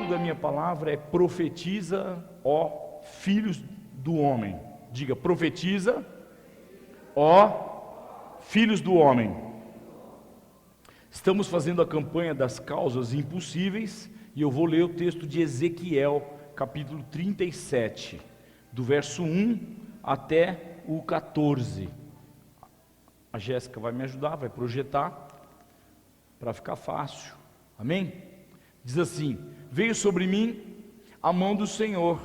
da minha palavra é profetiza, ó filhos do homem. Diga, profetiza, ó filhos do homem. Estamos fazendo a campanha das causas impossíveis e eu vou ler o texto de Ezequiel, capítulo 37, do verso 1 até o 14. A Jéssica vai me ajudar, vai projetar, para ficar fácil, amém? Diz assim: veio sobre mim a mão do Senhor,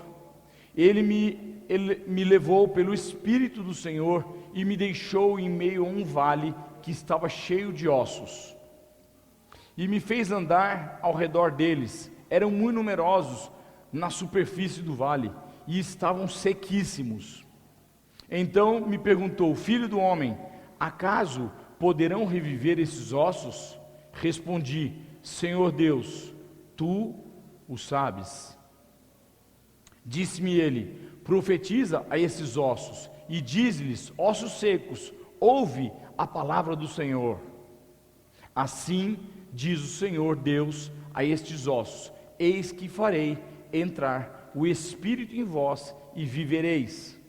Ele me levou pelo Espírito do Senhor e me deixou em meio a um vale que estava cheio de ossos, e me fez andar ao redor deles. Eram muito numerosos na superfície do vale e estavam sequíssimos. Então me perguntou: filho do homem, acaso poderão reviver esses ossos? Respondi: Senhor Deus, tu o sabes. Disse-me ele: profetiza a esses ossos e diz-lhes: ossos secos, ouve a palavra do Senhor. Assim diz o Senhor Deus a estes ossos: eis que farei entrar o Espírito em vós e vivereis.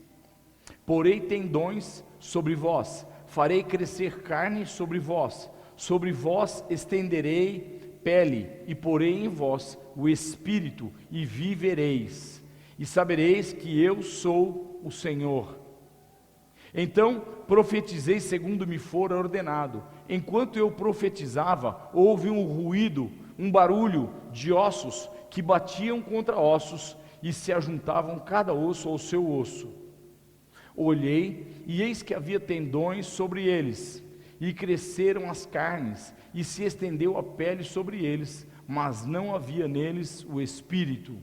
Porei tendões sobre vós, farei crescer carne sobre vós estenderei pele, e porei em vós o Espírito, e vivereis, e sabereis que eu sou o Senhor. Então profetizei segundo me fora ordenado. Enquanto eu profetizava, houve um ruído, um barulho de ossos que batiam contra ossos e se ajuntavam cada osso ao seu osso. Olhei, e eis que havia tendões sobre eles, e cresceram as carnes, e se estendeu a pele sobre eles, mas não havia neles o Espírito.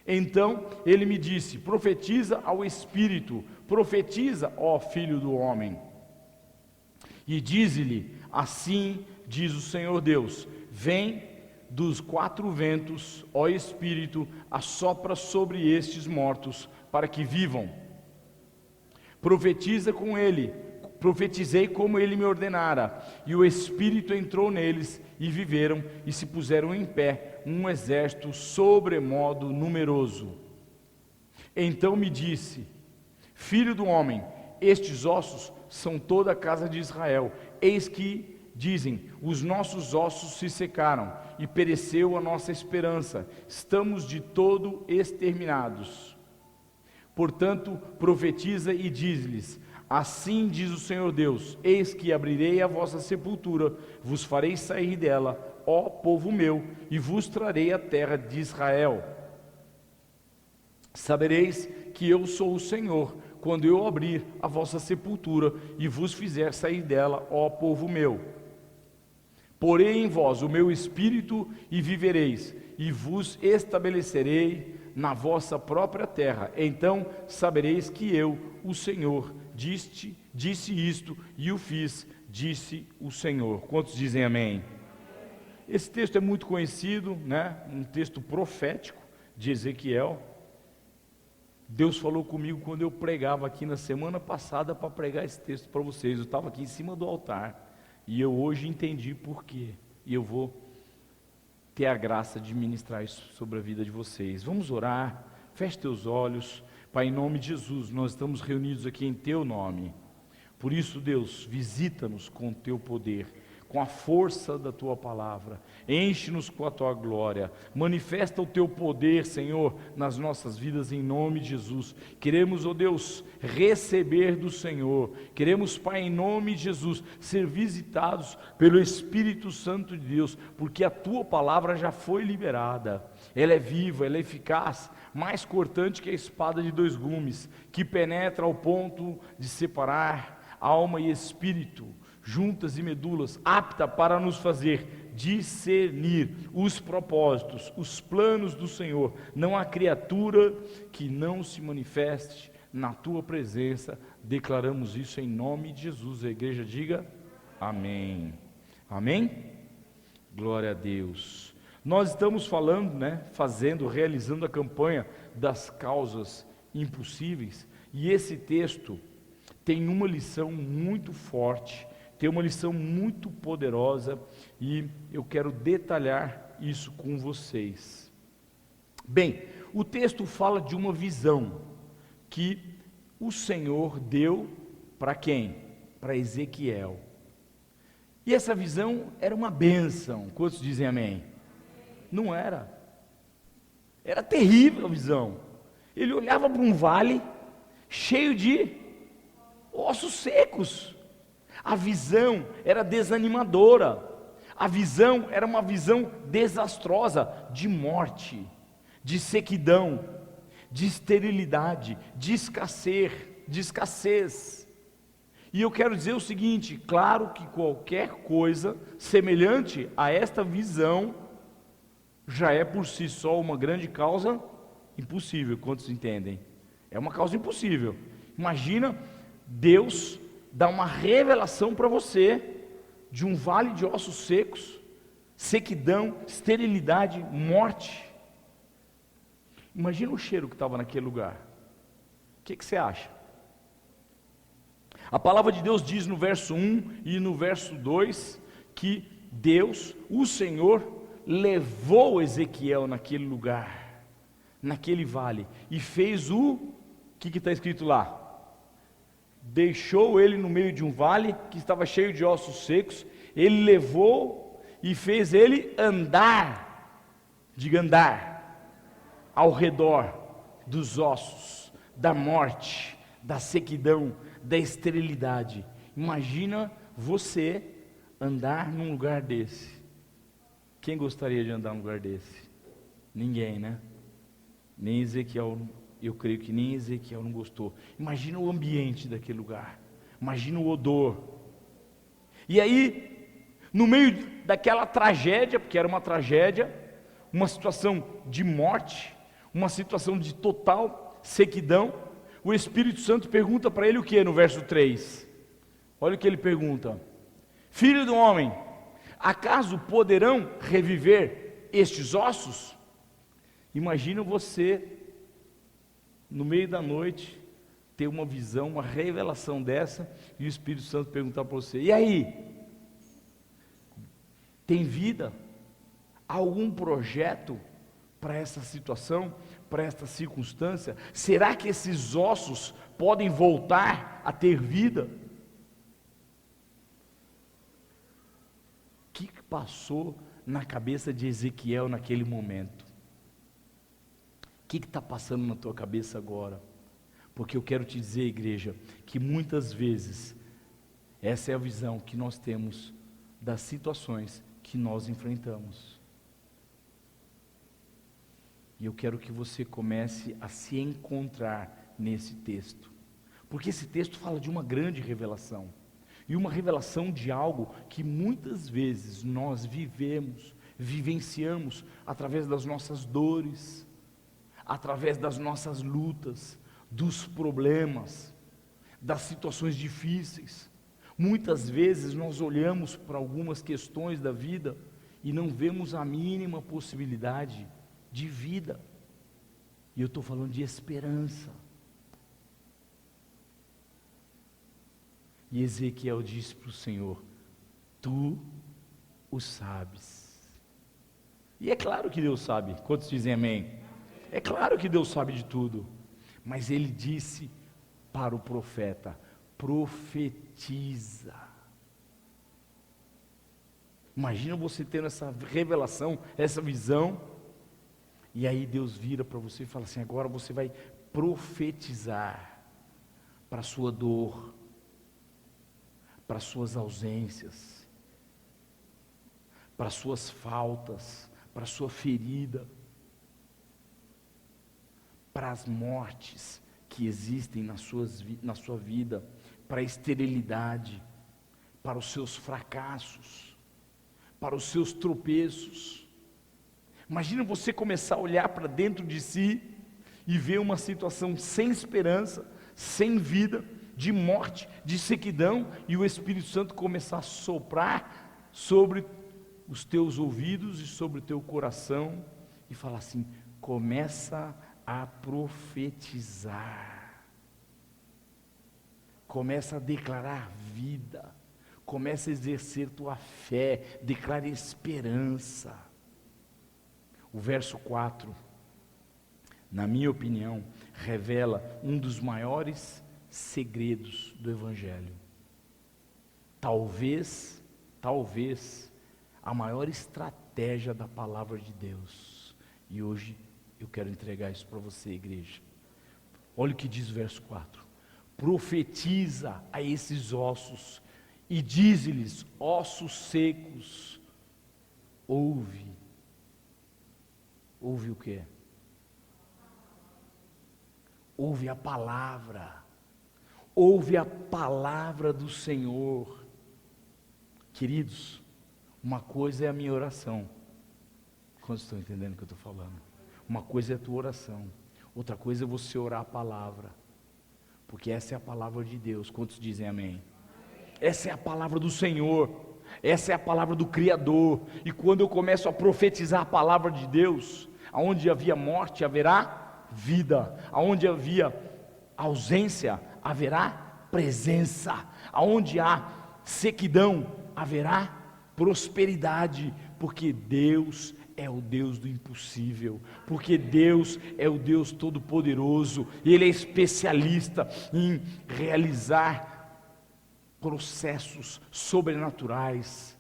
Então ele me disse: profetiza ao Espírito, profetiza, ó filho do homem, e dize-lhe: assim diz o Senhor Deus, vem dos quatro ventos, ó Espírito, assopra sobre estes mortos, para que vivam. Profetiza com ele, profetizei como ele me ordenara, e o Espírito entrou neles, e viveram, e se puseram em pé, um exército sobremodo numeroso. Então me disse: filho do homem, estes ossos são toda a casa de Israel. Eis que dizem: os nossos ossos se secaram, e pereceu a nossa esperança, estamos de todo exterminados. Portanto, profetiza e diz-lhes: assim diz o Senhor Deus, eis que abrirei a vossa sepultura, vos farei sair dela, ó povo meu, e vos trarei a terra de Israel. Sabereis que eu sou o Senhor, quando eu abrir a vossa sepultura, e vos fizer sair dela, ó povo meu. Porei em vós o meu espírito, e vivereis, e vos estabelecerei na vossa própria terra. Então sabereis que eu, o Senhor, disse isto e o fiz, disse o Senhor. Quantos dizem amém? Esse texto é muito conhecido, né? Um texto profético de Ezequiel. Deus falou comigo quando eu pregava aqui na semana passada para pregar esse texto para vocês. Eu estava aqui em cima do altar e eu hoje entendi por quê. E eu vou ter a graça de ministrar isso sobre a vida de vocês. Vamos orar, feche teus olhos. Pai, em nome de Jesus, nós estamos reunidos aqui em teu nome. Por isso, Deus, visita-nos com o teu poder, com a força da tua palavra, enche-nos com a tua glória, manifesta o teu poder, Senhor, nas nossas vidas, em nome de Jesus. Queremos, ó Deus, receber do Senhor, queremos, Pai, em nome de Jesus, ser visitados pelo Espírito Santo de Deus, porque a tua palavra já foi liberada, ela é viva, ela é eficaz, mais cortante que a espada de dois gumes, que penetra ao ponto de separar alma e espírito, juntas e medulas, apta para nos fazer discernir os propósitos, os planos do Senhor. Não há criatura que não se manifeste na tua presença. Declaramos isso em nome de Jesus. A igreja diga amém. Amém? Glória a Deus. Nós estamos falando, realizando a campanha das causas impossíveis, e esse texto tem uma lição muito forte, tem uma lição muito poderosa, e eu quero detalhar isso com vocês. Bem, o texto fala de uma visão que o Senhor deu para quem? Para Ezequiel. E essa visão era uma bênção. Quantos dizem amém? Não era. Era terrível a visão. Ele olhava para um vale cheio de ossos secos. A visão era desanimadora. A visão era uma visão desastrosa de morte, de sequidão, de esterilidade, de escassez. E eu quero dizer o seguinte: claro que qualquer coisa semelhante a esta visão já é por si só uma grande causa impossível. Quantos entendem? É uma causa impossível. Imagina Deus dar uma revelação para você de um vale de ossos secos, sequidão, esterilidade, morte. Imagina o cheiro que estava naquele lugar. O que você acha? A palavra de Deus diz no verso 1 e no verso 2 que Deus, o Senhor, levou Ezequiel naquele lugar, naquele vale, e fez o que está escrito lá? Deixou ele no meio de um vale que estava cheio de ossos secos. Ele levou e fez ele andar, diga andar, ao redor dos ossos, da morte, da sequidão, da esterilidade. Imagina você andar num lugar desse. Quem gostaria de andar num lugar desse? Ninguém, né? Nem Ezequiel. Eu creio que nem Ezequiel não gostou. Imagina o ambiente daquele lugar. Imagina o odor. E aí, no meio daquela tragédia, porque era uma tragédia, uma situação de morte, uma situação de total sequidão, o Espírito Santo pergunta para ele o que no verso 3? Olha o que ele pergunta: Filho do homem, acaso poderão reviver estes ossos? Imagina você no meio da noite, ter uma visão, uma revelação dessa, e o Espírito Santo perguntar para você: e aí? Tem vida? Há algum projeto para essa situação, para esta circunstância? Será que esses ossos podem voltar a ter vida? O que passou na cabeça de Ezequiel naquele momento? O que está passando na tua cabeça agora? Porque eu quero te dizer, igreja, que muitas vezes essa é a visão que nós temos das situações que nós enfrentamos. E eu quero que você comece a se encontrar nesse texto, porque esse texto fala de uma grande revelação, e uma revelação de algo que muitas vezes nós vivenciamos através das nossas dores, através das nossas lutas, dos problemas, das situações difíceis. Muitas vezes nós olhamos para algumas questões da vida e não vemos a mínima possibilidade de vida. E eu estou falando de esperança. E Ezequiel disse para o Senhor: Tu o sabes. E é claro que Deus sabe. Quantos dizem amém? É claro que Deus sabe de tudo. Mas ele disse para o profeta: profetiza. Imagina você tendo essa revelação, essa visão, e aí Deus vira para você e fala assim: agora você vai profetizar para a sua dor, para as suas ausências, para as suas faltas, para a sua ferida, para as mortes que existem na sua vida, para a esterilidade, para os seus fracassos, para os seus tropeços. Imagina você começar a olhar para dentro de si e ver uma situação sem esperança, sem vida, de morte, de sequidão, e o Espírito Santo começar a soprar sobre os teus ouvidos e sobre o teu coração e falar assim: começa a profetizar, começa a declarar vida, começa a exercer tua fé, declare esperança. O verso 4 na minha opinião, revela um dos maiores segredos do Evangelho. Talvez a maior estratégia da palavra de Deus. E hoje eu quero entregar isso para você, igreja. Olha o que diz o verso 4. Profetiza a esses ossos e dize-lhes, ossos secos, ouve. Ouve o quê? Ouve a palavra. Ouve a palavra do Senhor. Queridos, uma coisa é a minha oração. Quantos estão entendendo o que eu estou falando? Uma coisa é a tua oração. Outra coisa é você orar a palavra. Porque essa é a palavra de Deus. Quantos dizem amém? Essa é a palavra do Senhor. Essa é a palavra do Criador. E quando eu começo a profetizar a palavra de Deus, aonde havia morte, haverá vida. Aonde havia ausência, haverá presença. Aonde há sequidão, haverá prosperidade. Porque Deus é o Deus do impossível, porque Deus é o Deus todo-poderoso, Ele é especialista em realizar processos sobrenaturais,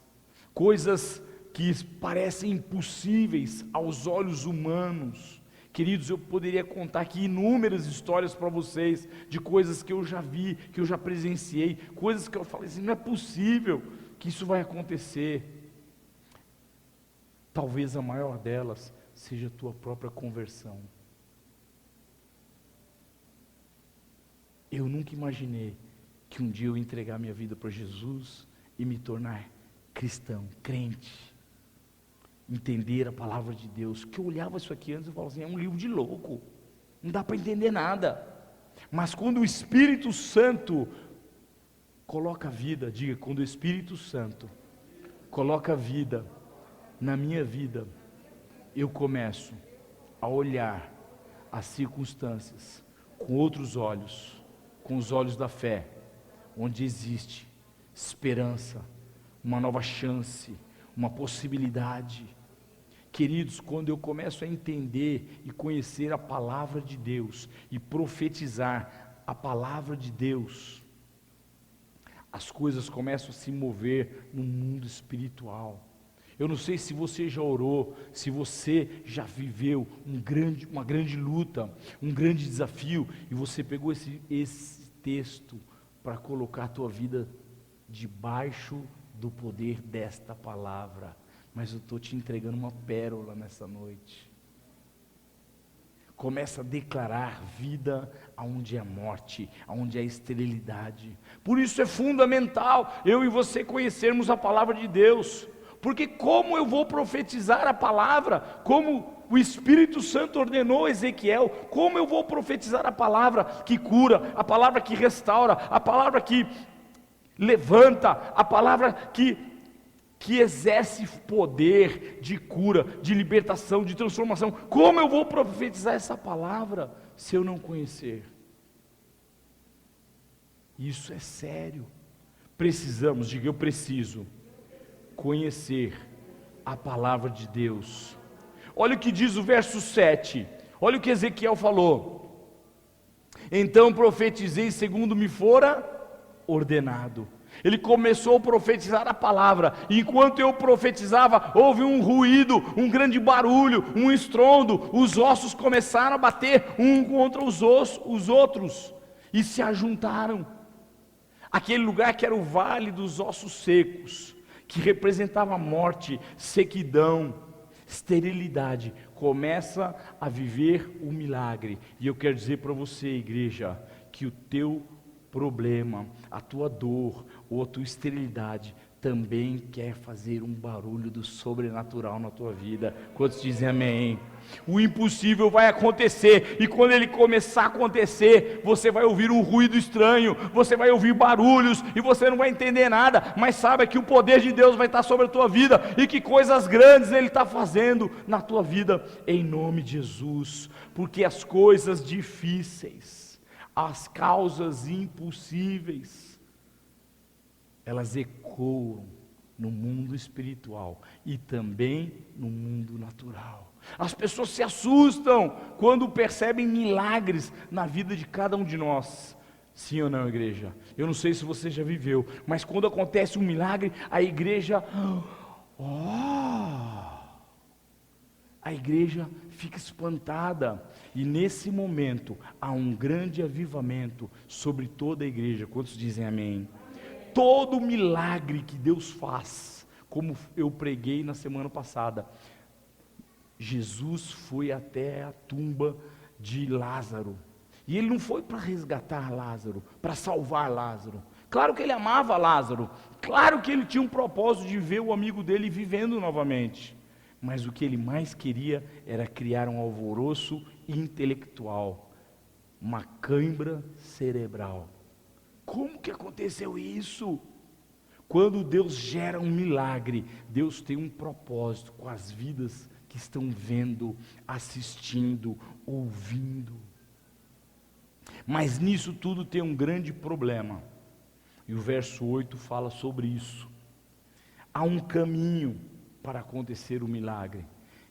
coisas que parecem impossíveis aos olhos humanos. Queridos, eu poderia contar aqui inúmeras histórias para vocês, de coisas que eu já vi, que eu já presenciei, coisas que eu falei assim, não é possível que isso vai acontecer. Talvez a maior delas seja a tua própria conversão. Eu nunca imaginei que um dia eu ia entregar minha vida para Jesus e me tornar cristão, crente, entender a palavra de Deus. Que eu olhava isso aqui antes e falava assim, é um livro de louco, não dá para entender nada. Mas quando o Espírito Santo coloca vida, diga, quando o Espírito Santo coloca vida na minha vida, eu começo a olhar as circunstâncias com outros olhos, com os olhos da fé, onde existe esperança, uma nova chance, uma possibilidade. Queridos, quando eu começo a entender e conhecer a palavra de Deus e profetizar a palavra de Deus, as coisas começam a se mover no mundo espiritual. Eu não sei se você já orou, se você já viveu uma grande luta, um grande desafio, e você pegou esse texto para colocar a tua vida debaixo do poder desta palavra. Mas eu estou te entregando uma pérola nessa noite. Começa a declarar vida aonde é morte, aonde é esterilidade. Por isso é fundamental eu e você conhecermos a palavra de Deus. Porque como eu vou profetizar a palavra, como o Espírito Santo ordenou a Ezequiel, como eu vou profetizar a palavra que cura, a palavra que restaura, a palavra que levanta, a palavra que exerce poder de cura, de libertação, de transformação. Como eu vou profetizar essa palavra se eu não conhecer? Isso é sério. Precisamos, diga eu preciso conhecer a palavra de Deus. Olha o que diz o verso 7. Olha o que Ezequiel falou. Então profetizei segundo me fora ordenado. Ele começou a profetizar a palavra. E enquanto eu profetizava, houve um ruído, um grande barulho, um estrondo. Os ossos começaram a bater um contra os outros e se ajuntaram. Aquele lugar que era o vale dos ossos secos, que representava morte, sequidão, esterilidade, começa a viver o milagre. E eu quero dizer para você, igreja, que o teu problema, a tua dor ou a tua esterilidade também quer fazer um barulho do sobrenatural na tua vida. Quantos dizem amém? O impossível vai acontecer, e quando ele começar a acontecer, você vai ouvir um ruído estranho, você vai ouvir barulhos, e você não vai entender nada, mas saiba que o poder de Deus vai estar sobre a tua vida, e que coisas grandes Ele está fazendo na tua vida, em nome de Jesus. Porque as coisas difíceis, as causas impossíveis, elas ecoam no mundo espiritual e também no mundo natural. As pessoas se assustam quando percebem milagres na vida de cada um de nós. Sim ou não, igreja? Eu não sei se você já viveu, mas quando acontece um milagre, a igreja fica espantada. E nesse momento há um grande avivamento sobre toda a igreja. Quantos dizem amém? Todo milagre que Deus faz, como eu preguei na semana passada, Jesus foi até a tumba de Lázaro, e ele não foi para resgatar Lázaro, para salvar Lázaro. Claro que ele amava Lázaro, claro que ele tinha um propósito de ver o amigo dele vivendo novamente, mas o que ele mais queria era criar um alvoroço intelectual, uma cãibra cerebral. Como que aconteceu isso? Quando Deus gera um milagre, Deus tem um propósito com as vidas que estão vendo, assistindo, ouvindo. Mas nisso tudo tem um grande problema, e o verso 8 fala sobre isso. Há um caminho para acontecer o milagre,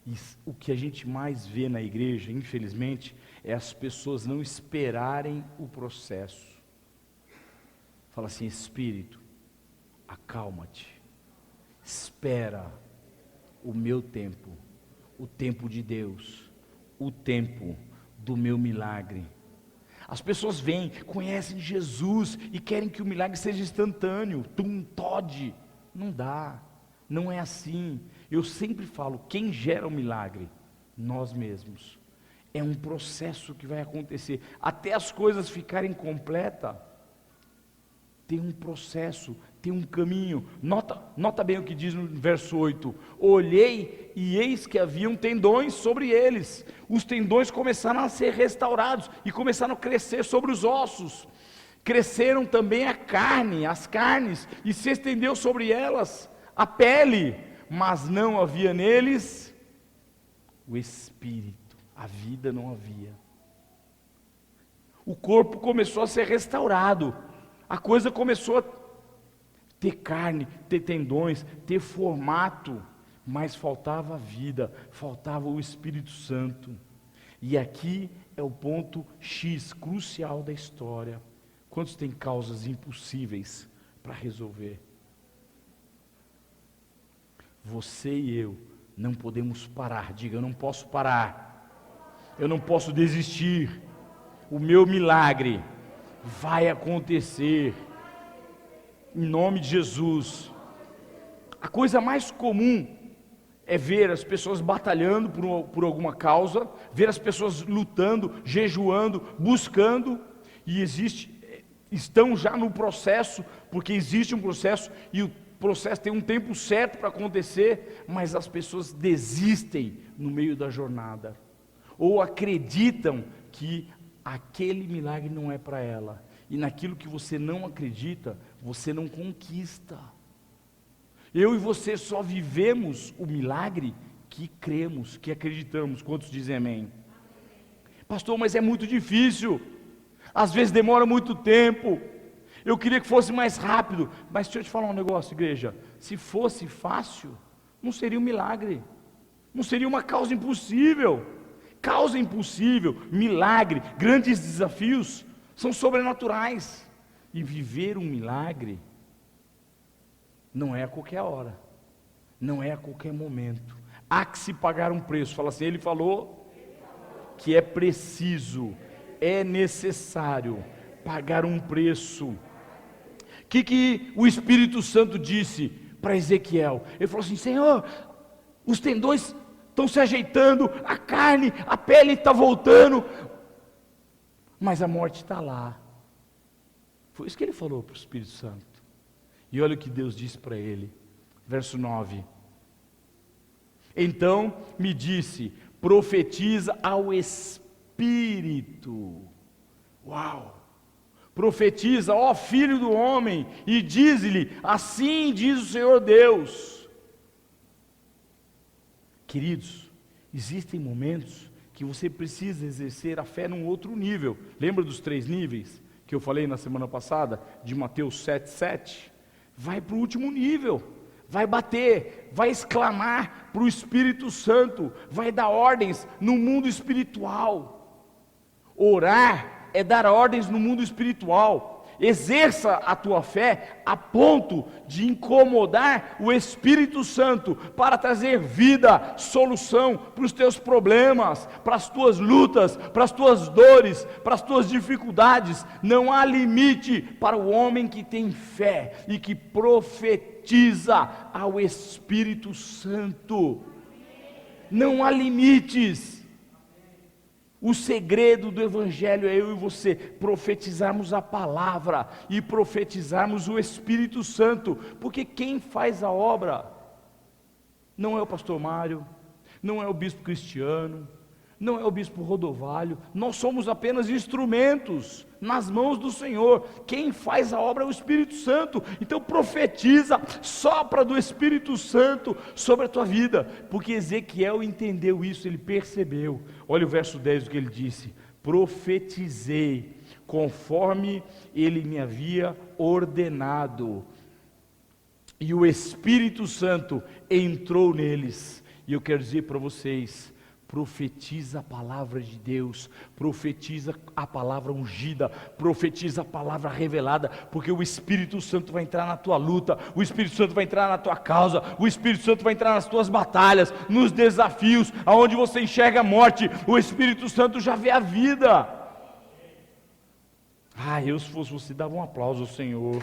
e o que a gente mais vê na igreja, infelizmente, é as pessoas não esperarem o processo. Fala assim: Espírito, acalma-te, espera o meu tempo, o tempo de Deus, o tempo do meu milagre. As pessoas vêm, conhecem Jesus e querem que o milagre seja instantâneo, Todd. Não dá, não é assim. Eu sempre falo, quem gera o milagre? Nós mesmos. É um processo que vai acontecer, até as coisas ficarem completas. Tem um processo, tem um caminho. Nota bem o que diz no verso 8: olhei e eis que haviam tendões sobre eles. Os tendões começaram a ser restaurados e começaram a crescer sobre os ossos. Cresceram também as carnes, e se estendeu sobre elas a pele, mas não havia neles o espírito, a vida não havia. O corpo começou a ser restaurado. A coisa começou a ter carne, ter tendões, ter formato, mas faltava a vida, faltava o Espírito Santo. E aqui é o ponto X, crucial da história. Quantos têm causas impossíveis para resolver? Você e eu não podemos parar. Diga: eu não posso parar, eu não posso desistir. O meu milagre vai acontecer, em nome de Jesus. A coisa mais comum é ver as pessoas batalhando por alguma causa, ver as pessoas lutando, jejuando, buscando, e estão já no processo, porque existe um processo, e o processo tem um tempo certo para acontecer, mas as pessoas desistem no meio da jornada, ou acreditam que aquele milagre não é para ela, e naquilo que você não acredita, você não conquista. Eu e você só vivemos o milagre que cremos, que acreditamos. Quantos dizem amém? Pastor, mas é muito difícil, às vezes demora muito tempo, eu queria que fosse mais rápido. Mas deixa eu te falar um negócio, igreja: se fosse fácil, não seria um milagre, não seria uma causa impossível. Causa impossível, milagre, grandes desafios são sobrenaturais, e viver um milagre não é a qualquer hora, não é a qualquer momento. Há que se pagar um preço. Fala assim: ele falou que é preciso, é necessário pagar um preço. O que o Espírito Santo disse para Ezequiel? Ele falou assim: Senhor, os tendões estão se ajeitando, a carne, a pele está voltando, mas a morte está lá. Foi isso que ele falou para o Espírito Santo. E olha o que Deus disse para ele, verso 9: então me disse, profetiza ao Espírito. Uau! Profetiza, ó filho do homem, e diz-lhe, assim diz o Senhor Deus. Queridos, existem momentos que você precisa exercer a fé num outro nível. Lembra dos 3 níveis que eu falei na semana passada, de Mateus 7,7? Vai para o último nível, vai bater, vai exclamar para o Espírito Santo, vai dar ordens no mundo espiritual. Orar é dar ordens no mundo espiritual. Exerça a tua fé a ponto de incomodar o Espírito Santo para trazer vida, solução para os teus problemas, para as tuas lutas, para as tuas dores, para as tuas dificuldades. Não há limite para o homem que tem fé e que profetiza ao Espírito Santo. Não há limites. O segredo do Evangelho é eu e você profetizarmos a palavra e profetizarmos o Espírito Santo, porque quem faz a obra não é o pastor Mário, não é o bispo Cristiano, não é o bispo Rodovalho, nós somos apenas instrumentos nas mãos do Senhor. Quem faz a obra é o Espírito Santo. Então profetiza, sopra do Espírito Santo sobre a tua vida, porque Ezequiel entendeu isso, ele percebeu. Olha o verso 10 do que ele disse: profetizei conforme ele me havia ordenado, e o Espírito Santo entrou neles. E eu quero dizer para vocês: profetiza a palavra de Deus, profetiza a palavra ungida, profetiza a palavra revelada, porque o Espírito Santo vai entrar na tua luta, o Espírito Santo vai entrar na tua causa, o Espírito Santo vai entrar nas tuas batalhas, nos desafios, aonde você enxerga a morte, o Espírito Santo já vê a vida. Eu, se fosse você, dava um aplauso ao Senhor.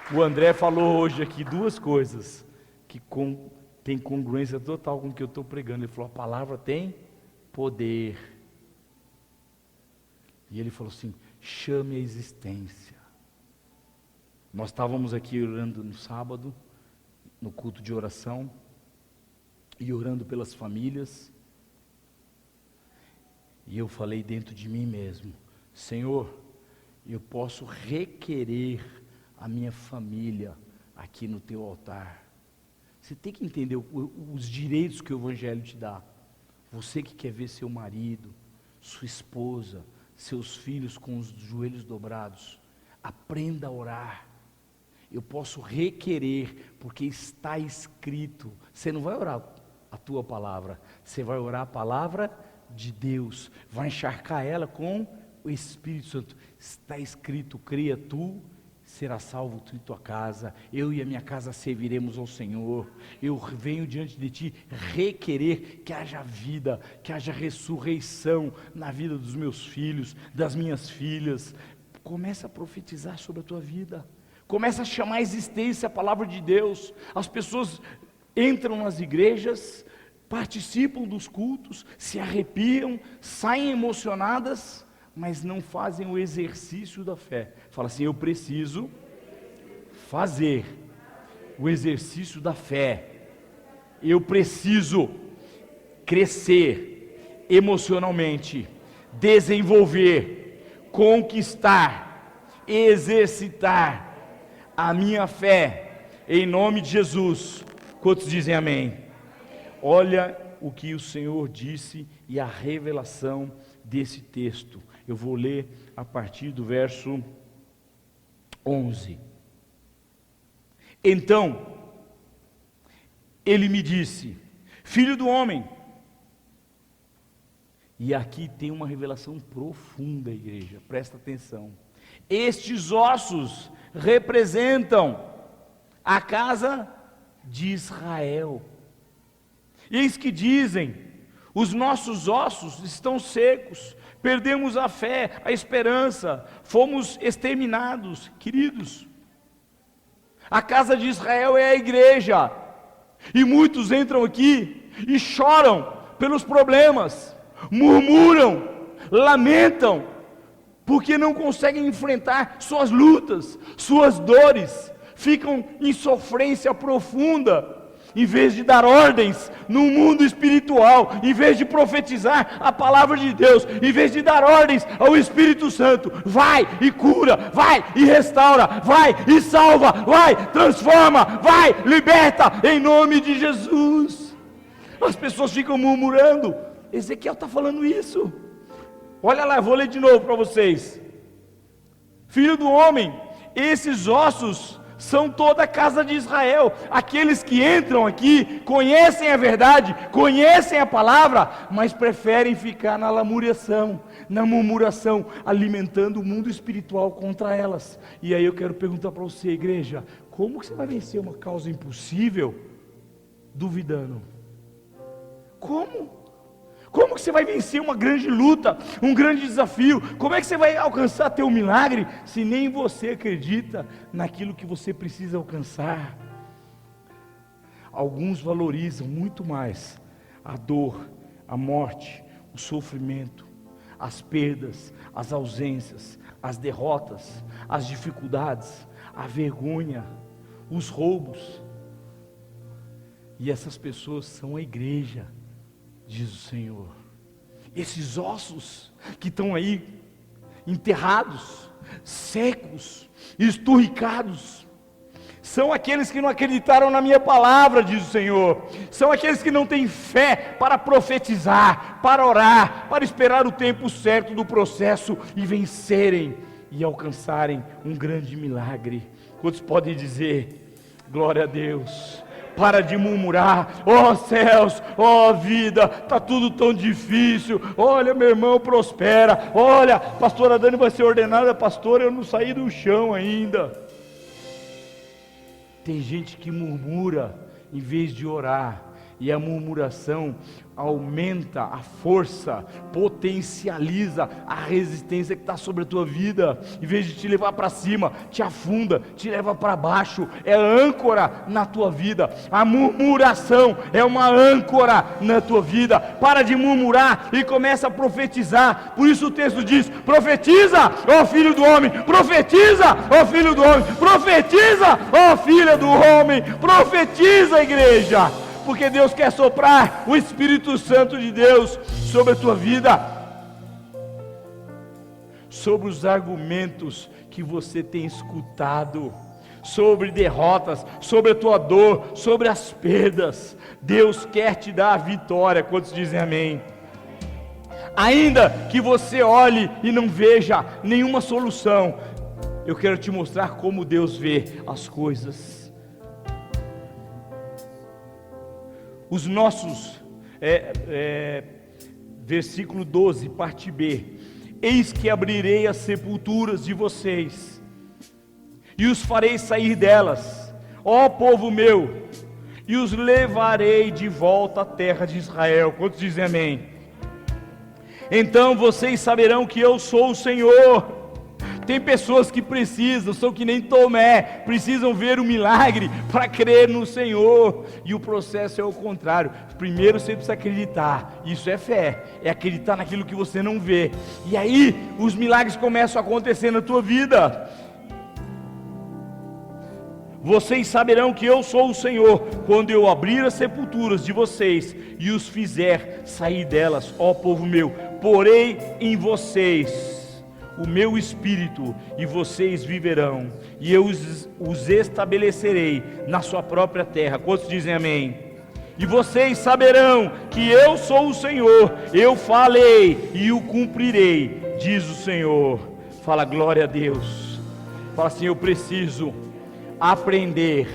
O André falou hoje aqui duas coisas que tem congruência total com o que eu estou pregando. Ele falou: a palavra tem poder. E ele falou assim: chame a existência. Nós estávamos aqui orando no sábado, no culto de oração, e orando pelas famílias. E eu falei dentro de mim mesmo: Senhor, eu posso requerer a minha família aqui no teu altar. Você tem que entender os direitos que o Evangelho te dá. Você que quer ver seu marido, sua esposa, seus filhos com os joelhos dobrados, aprenda a orar. Eu posso requerer, porque está escrito. Você não vai orar a tua palavra, você vai orar a palavra de Deus, vai encharcar ela com o Espírito Santo. Está escrito: cria tu, será salvo tu e tua casa, eu e a minha casa serviremos ao Senhor. Eu venho diante de ti requerer que haja vida, que haja ressurreição na vida dos meus filhos, das minhas filhas. Começa a profetizar sobre a tua vida, começa a chamar a existência a palavra de Deus. As pessoas entram nas igrejas, participam dos cultos, se arrepiam, saem emocionadas, mas não fazem o exercício da fé. Fala assim: eu preciso fazer o exercício da fé. Eu preciso crescer emocionalmente, desenvolver, conquistar, exercitar a minha fé, em nome de Jesus. Quantos dizem amém? Olha o que o Senhor disse e a revelação desse texto. Eu vou ler a partir do verso 11. Então, ele me disse: filho do homem. E aqui tem uma revelação profunda, igreja, presta atenção. Estes ossos representam a casa de Israel. Eis que dizem: os nossos ossos estão secos, perdemos a fé, a esperança, fomos exterminados. Queridos, a casa de Israel é a igreja, e muitos entram aqui e choram pelos problemas, murmuram, lamentam, porque não conseguem enfrentar suas lutas, suas dores, ficam em sofrência profunda. Em vez de dar ordens no mundo espiritual, em vez de profetizar a palavra de Deus, em vez de dar ordens ao Espírito Santo: vai e cura, vai e restaura, vai e salva, vai, transforma, vai, liberta, em nome de Jesus. As pessoas ficam murmurando. Ezequiel está falando isso. Olha lá, vou ler de novo para vocês. Filho do homem, esses ossos são toda a casa de Israel. Aqueles que entram aqui conhecem a verdade, conhecem a palavra, mas preferem ficar na lamuriação, na murmuração, alimentando o mundo espiritual contra elas. E aí eu quero perguntar para você, igreja, como que você vai vencer uma causa impossível duvidando? Como? Como que você vai vencer uma grande luta, um grande desafio? Como é que você vai alcançar teu milagre, se nem você acredita naquilo que você precisa alcançar? Alguns valorizam muito mais a dor, a morte, o sofrimento, as perdas, as ausências, as derrotas, as dificuldades, a vergonha, os roubos. E essas pessoas são a igreja, diz o Senhor. Esses ossos que estão aí enterrados, secos, esturricados, são aqueles que não acreditaram na minha palavra, diz o Senhor. São aqueles que não têm fé para profetizar, para orar, para esperar o tempo certo do processo e vencerem e alcançarem um grande milagre. Quantos podem dizer glória a Deus? Para de murmurar, ó céus, ó vida, está tudo tão difícil, olha meu irmão prospera, olha, pastora Dani vai ser ordenada pastora, eu não saí do chão ainda. Tem gente que murmura em vez de orar, e a murmuração aumenta a força, potencializa a resistência que está sobre a tua vida. Em vez de te levar para cima, te afunda, te leva para baixo. É âncora na tua vida. A murmuração é uma âncora na tua vida. Para de murmurar e começa a profetizar. Por isso o texto diz: profetiza, ó filho do homem, profetiza, ó filho do homem, profetiza, ó filha do homem, profetiza, igreja. Porque Deus quer soprar o Espírito Santo de Deus sobre a tua vida, sobre os argumentos que você tem escutado, sobre derrotas, sobre a tua dor, sobre as perdas. Deus quer te dar a vitória. Quantos dizem amém? Ainda que você olhe e não veja nenhuma solução, eu quero te mostrar como Deus vê as coisas. Os nossos, versículo 12, parte B: eis que abrirei as sepulturas de vocês, e os farei sair delas, ó povo meu, e os levarei de volta à terra de Israel. Quantos dizem amém? Então vocês saberão que eu sou o Senhor. Tem pessoas que precisam, são que nem Tomé, precisam ver o milagre para crer no Senhor, e o processo é o contrário. Primeiro você precisa acreditar, isso é fé, é acreditar naquilo que você não vê, e aí os milagres começam a acontecer na tua vida. Vocês saberão que eu sou o Senhor, quando eu abrir as sepulturas de vocês e os fizer sair delas, ó povo meu. Porei em vocês o meu espírito, e vocês viverão, e eu os estabelecerei na sua própria terra. Quantos dizem amém? E vocês saberão que eu sou o Senhor, eu falei e o cumprirei, diz o Senhor. Fala glória a Deus. Fala assim: eu preciso aprender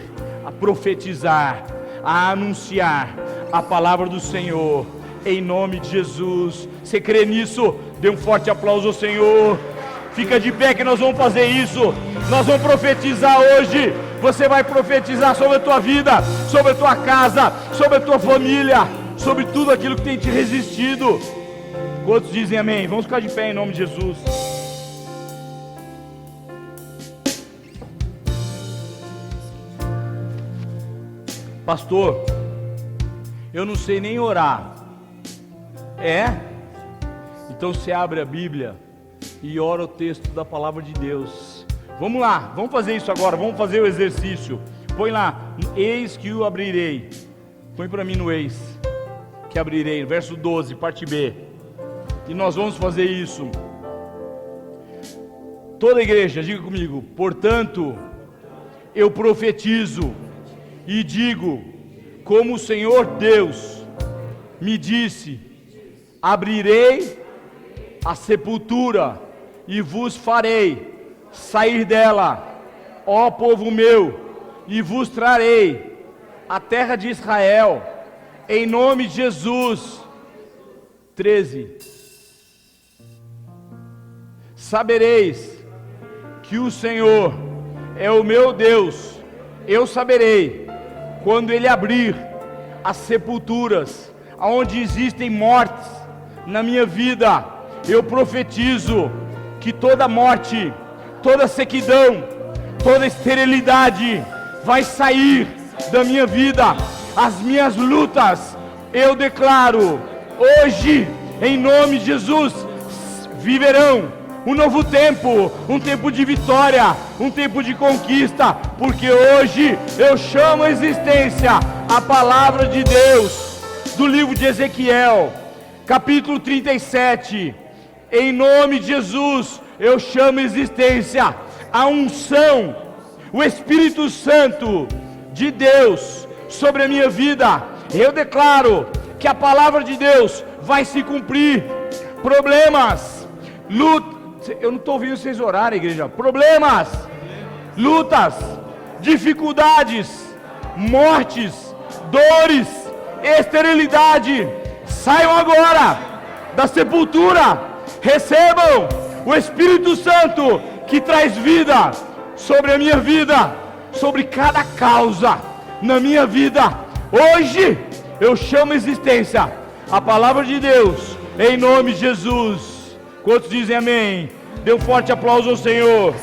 a profetizar, a anunciar a palavra do Senhor, em nome de Jesus. Você crê nisso? Dê um forte aplauso ao Senhor. Fica de pé que nós vamos fazer isso. Nós vamos profetizar hoje. Você vai profetizar sobre a tua vida, sobre a tua casa, sobre a tua família, sobre tudo aquilo que tem te resistido. Quantos dizem amém? Vamos ficar de pé em nome de Jesus. Pastor, eu não sei nem orar. Então você abre a Bíblia e ora o texto da palavra de Deus. Vamos lá, vamos fazer isso agora, vamos fazer o exercício. Põe lá: eis que o abrirei. Põe para mim no eis que abrirei, verso 12, parte B. E nós vamos fazer isso. Toda a igreja, diga comigo: portanto, eu profetizo e digo, como o Senhor Deus me disse: abrirei a sepultura e vos farei sair dela, ó povo meu, e vos trarei a terra de Israel, em nome de Jesus. 13. Sabereis que o Senhor é o meu Deus, eu saberei, quando Ele abrir as sepulturas, aonde existem mortes na minha vida, eu profetizo que toda morte, toda sequidão, toda esterilidade vai sair da minha vida, as minhas lutas, eu declaro, hoje, em nome de Jesus, viverão um novo tempo, um tempo de vitória, um tempo de conquista, porque hoje eu chamo a existência a palavra de Deus, do livro de Ezequiel, capítulo 37, em nome de Jesus, eu chamo a existência, a unção, o Espírito Santo de Deus sobre a minha vida, eu declaro que a palavra de Deus vai se cumprir. Problemas, lutas, eu não estou ouvindo vocês orarem, igreja. Problemas, lutas, dificuldades, mortes, dores, esterilidade, saiam agora da sepultura, recebam o Espírito Santo que traz vida sobre a minha vida, sobre cada causa na minha vida. Hoje eu chamo a existência a palavra de Deus, em nome de Jesus. Quantos dizem amém? Dê um forte aplauso ao Senhor.